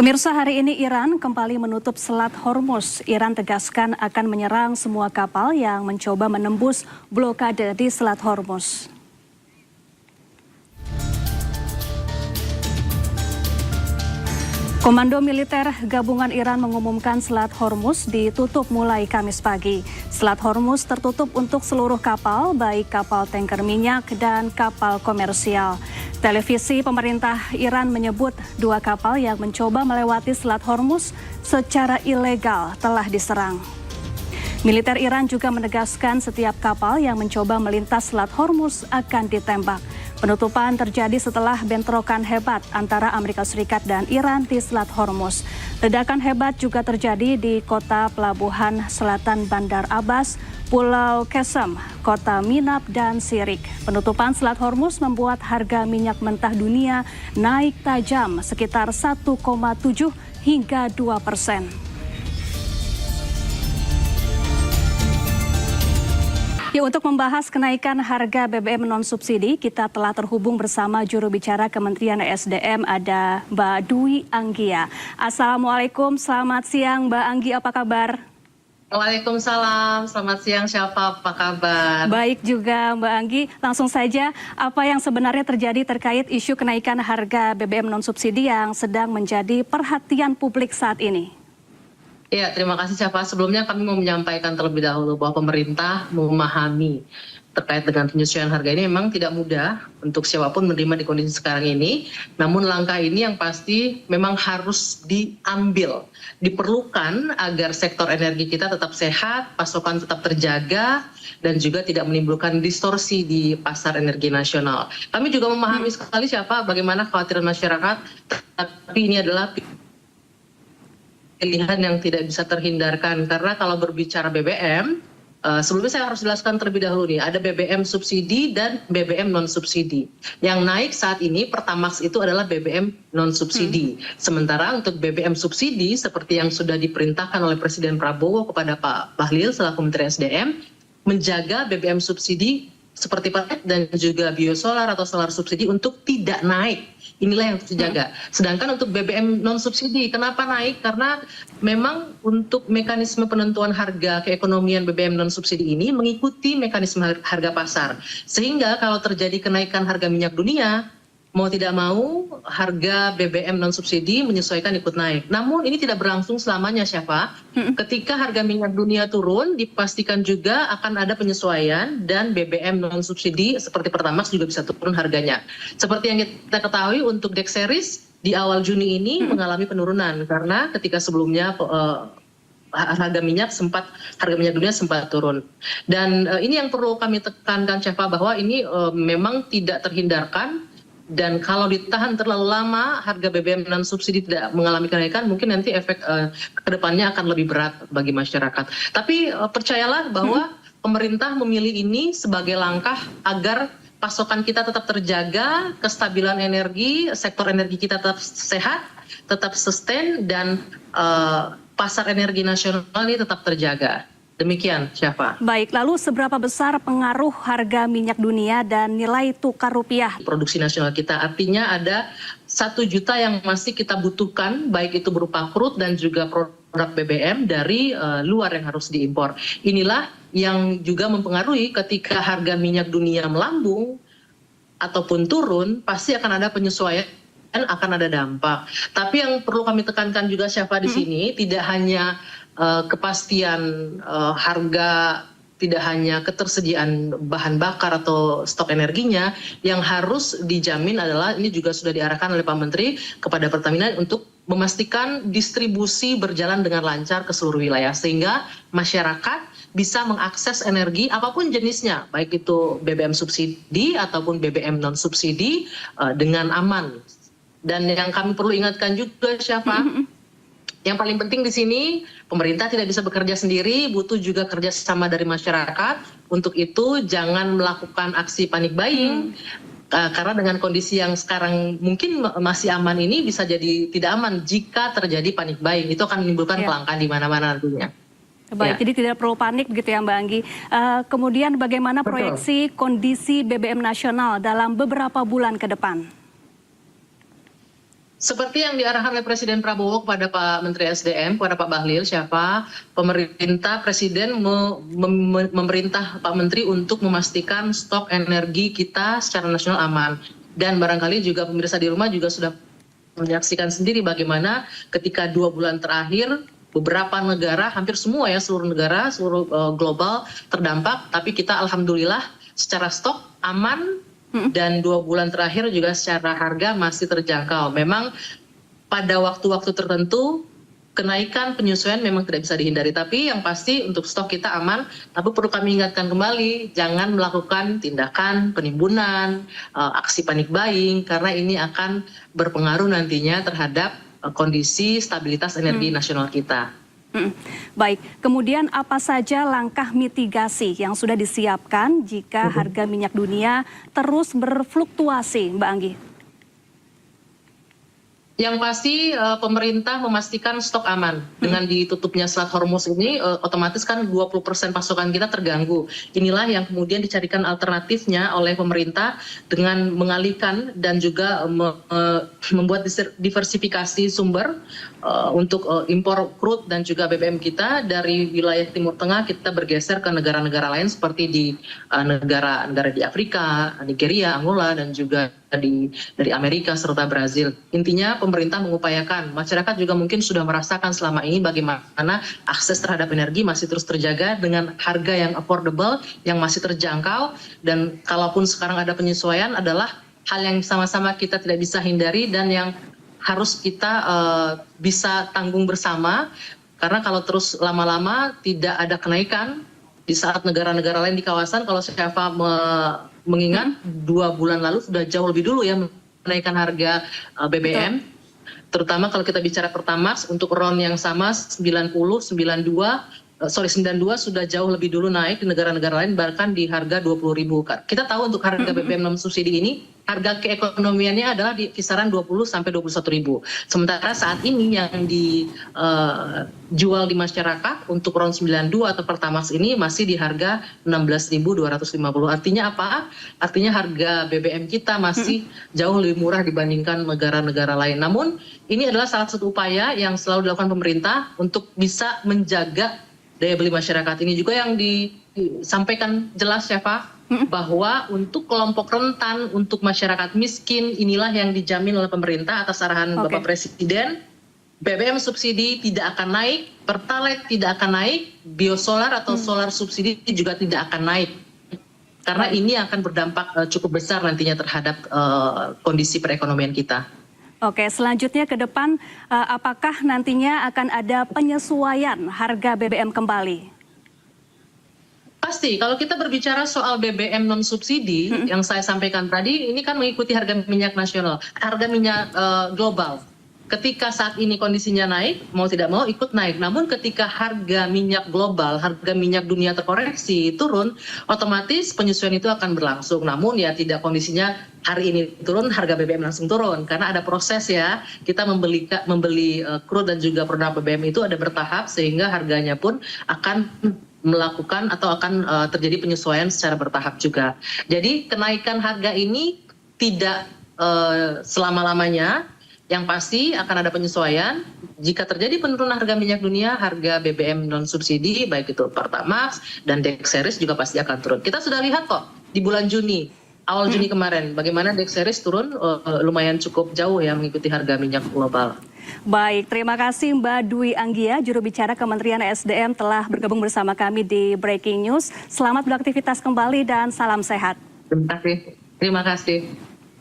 Pemirsa, hari ini Iran kembali menutup Selat Hormuz. Iran tegaskan akan menyerang semua kapal yang mencoba menembus blokade di Selat Hormuz. Komando Militer Gabungan Iran mengumumkan Selat Hormuz ditutup mulai Kamis pagi. Selat Hormuz tertutup untuk seluruh kapal, baik kapal tanker minyak dan kapal komersial. Televisi pemerintah Iran menyebut 2 kapal yang mencoba melewati Selat Hormuz secara ilegal telah diserang. Militer Iran juga menegaskan setiap kapal yang mencoba melintas Selat Hormuz akan ditembak. Penutupan terjadi setelah bentrokan hebat antara Amerika Serikat dan Iran di Selat Hormuz. Ledakan hebat juga terjadi di kota pelabuhan selatan Bandar Abbas, Pulau Qesem, kota Minab, dan Sirik. Penutupan Selat Hormuz membuat harga minyak mentah dunia naik tajam sekitar 1,7 hingga 2%. Ya, untuk membahas kenaikan harga BBM non-subsidi, kita telah terhubung bersama juru bicara Kementerian SDM, ada Mbak Dwi Anggia. Assalamualaikum, selamat siang Mbak Anggi, apa kabar? Waalaikumsalam, selamat siang, siapa, apa kabar? Baik juga Mbak Anggi, langsung saja apa yang sebenarnya terjadi terkait isu kenaikan harga BBM non-subsidi yang sedang menjadi perhatian publik saat ini? Ya, terima kasih siapa. Sebelumnya kami mau menyampaikan terlebih dahulu bahwa pemerintah memahami terkait dengan penyesuaian harga ini memang tidak mudah untuk siapapun menerima di kondisi sekarang ini. Namun langkah ini yang pasti memang harus diambil, diperlukan agar sektor energi kita tetap sehat, pasokan tetap terjaga, dan juga tidak menimbulkan distorsi di pasar energi nasional. Kami juga memahami sekali siapa bagaimana kekhawatiran masyarakat, tapi ini adalah pilihan yang tidak bisa terhindarkan, karena kalau berbicara BBM, sebelumnya saya harus jelaskan terlebih dahulu nih, ada BBM subsidi dan BBM non subsidi. Yang naik saat ini Pertamax itu adalah BBM non subsidi. Sementara untuk BBM subsidi seperti yang sudah diperintahkan oleh Presiden Prabowo kepada Pak Bahlil selaku Menteri SDM, menjaga BBM subsidi seperti paket dan juga biosolar atau solar subsidi untuk tidak naik. Inilah yang harus dijaga. Sedangkan untuk BBM non subsidi, kenapa naik? Karena memang untuk mekanisme penentuan harga keekonomian BBM non subsidi ini mengikuti mekanisme harga pasar. Sehingga kalau terjadi kenaikan harga minyak dunia, mau tidak mau harga BBM non subsidi menyesuaikan ikut naik. Namun ini tidak berlangsung selamanya, siapa? Ketika harga minyak dunia turun, dipastikan juga akan ada penyesuaian dan BBM non subsidi seperti Pertamax juga bisa turun harganya. Seperti yang kita ketahui untuk Dex Series di awal Juni ini mengalami penurunan karena ketika sebelumnya harga minyak dunia sempat turun. Dan ini yang perlu kami tekankan, siapa, bahwa ini memang tidak terhindarkan. Dan kalau ditahan terlalu lama, harga BBM non subsidi tidak mengalami kenaikan, mungkin nanti efek kedepannya akan lebih berat bagi masyarakat. Tapi percayalah bahwa pemerintah memilih ini sebagai langkah agar pasokan kita tetap terjaga, kestabilan energi, sektor energi kita tetap sehat, tetap sustain, dan pasar energi nasional ini tetap terjaga. Demikian, siapa? Baik, lalu seberapa besar pengaruh harga minyak dunia dan nilai tukar rupiah? Produksi nasional kita, artinya ada 1 juta yang masih kita butuhkan, baik itu berupa crude dan juga produk BBM dari luar yang harus diimpor. Inilah yang juga mempengaruhi ketika harga minyak dunia melambung ataupun turun, pasti akan ada penyesuaian, akan ada dampak. Tapi yang perlu kami tekankan juga, siapa, di sini tidak hanya kepastian harga, tidak hanya ketersediaan bahan bakar atau stok energinya, yang harus dijamin adalah, ini juga sudah diarahkan oleh Pak Menteri kepada Pertamina untuk memastikan distribusi berjalan dengan lancar ke seluruh wilayah, sehingga masyarakat bisa mengakses energi apapun jenisnya, baik itu BBM subsidi ataupun BBM non subsidi dengan aman. Dan yang kami perlu ingatkan juga, siapa? Yang paling penting di sini, pemerintah tidak bisa bekerja sendiri, butuh juga kerjasama dari masyarakat. Untuk itu jangan melakukan aksi panik buying, karena dengan kondisi yang sekarang mungkin masih aman ini bisa jadi tidak aman jika terjadi panik buying. Itu akan menimbulkan kelangkaan di mana-mana nantinya. Baik, jadi tidak perlu panik begitu ya Mbak Anggi. Kemudian bagaimana proyeksi kondisi BBM nasional dalam beberapa bulan ke depan? Seperti yang diarahkan oleh Presiden Prabowo kepada Pak Menteri SDM, kepada Pak Bahlil, siapa pemerintah Presiden memerintah Pak Menteri untuk memastikan stok energi kita secara nasional aman. Dan barangkali juga pemirsa di rumah juga sudah menyaksikan sendiri bagaimana ketika 2 bulan terakhir beberapa negara, hampir semua ya, seluruh negara, seluruh global terdampak, tapi kita alhamdulillah secara stok aman. Dan 2 bulan terakhir juga secara harga masih terjangkau. Memang pada waktu-waktu tertentu kenaikan penyesuaian memang tidak bisa dihindari. Tapi yang pasti untuk stok kita aman. Tapi perlu kami ingatkan kembali, jangan melakukan tindakan penimbunan, aksi panik buying, karena ini akan berpengaruh nantinya terhadap kondisi stabilitas energi nasional kita. Baik, kemudian apa saja langkah mitigasi yang sudah disiapkan jika harga minyak dunia terus berfluktuasi, Mbak Anggi? Yang pasti pemerintah memastikan stok aman. Dengan ditutupnya Selat Hormuz ini otomatis kan 20% pasokan kita terganggu. Inilah yang kemudian dicarikan alternatifnya oleh pemerintah dengan mengalihkan dan juga membuat diversifikasi sumber untuk impor crude dan juga BBM kita dari wilayah Timur Tengah kita bergeser ke negara-negara lain seperti di negara di Afrika, Nigeria, Angola dan juga dari Amerika serta Brazil. Intinya pemerintah mengupayakan, masyarakat juga mungkin sudah merasakan selama ini bagaimana akses terhadap energi masih terus terjaga dengan harga yang affordable, yang masih terjangkau, dan kalaupun sekarang ada penyesuaian adalah hal yang sama-sama kita tidak bisa hindari dan yang harus kita bisa tanggung bersama, karena kalau terus lama-lama tidak ada kenaikan di saat negara-negara lain di kawasan, kalau siapa mengingat 2 bulan lalu sudah jauh lebih dulu ya menaikkan harga BBM. Terutama kalau kita bicara Pertamax untuk RON yang sama 92 sudah jauh lebih dulu naik di negara-negara lain bahkan di harga 20.000. Kita tahu untuk harga BBM non subsidi ini harga keekonomiannya adalah di kisaran 20 sampai 21.000. Sementara saat ini yang dijual di masyarakat untuk RON 92 atau Pertamax ini masih di harga 16.250. Artinya apa? Artinya harga BBM kita masih jauh lebih murah dibandingkan negara-negara lain. Namun ini adalah salah satu upaya yang selalu dilakukan pemerintah untuk bisa menjaga daya beli masyarakat. Ini juga yang disampaikan jelas ya Pak, bahwa untuk kelompok rentan, untuk masyarakat miskin, inilah yang dijamin oleh pemerintah atas arahan Bapak Presiden. BBM subsidi tidak akan naik, Pertalite tidak akan naik, biosolar atau solar subsidi juga tidak akan naik. Karena ini akan berdampak cukup besar nantinya terhadap kondisi perekonomian kita. Oke, selanjutnya ke depan, apakah nantinya akan ada penyesuaian harga BBM kembali? Pasti, kalau kita berbicara soal BBM non subsidi, yang saya sampaikan tadi, ini kan mengikuti harga minyak nasional, harga minyak global. Ketika saat ini kondisinya naik, mau tidak mau ikut naik. Namun ketika harga minyak global, harga minyak dunia terkoreksi, turun, otomatis penyesuaian itu akan berlangsung. Namun ya tidak kondisinya hari ini turun, harga BBM langsung turun. Karena ada proses ya, kita membeli crude dan juga produk BBM itu ada bertahap, sehingga harganya pun akan melakukan atau akan terjadi penyesuaian secara bertahap juga. Jadi kenaikan harga ini tidak selama-lamanya. Yang pasti akan ada penyesuaian. Jika terjadi penurunan harga minyak dunia, harga BBM non subsidi, baik itu Pertamax dan Dexeris juga pasti akan turun. Kita sudah lihat kok di bulan Juni, awal Juni kemarin, bagaimana Dexeris turun lumayan cukup jauh ya mengikuti harga minyak global. Baik, terima kasih Mbak Dwi Anggia, juru bicara Kementerian SDM telah bergabung bersama kami di Breaking News. Selamat beraktivitas kembali dan salam sehat. Terima kasih. Terima kasih.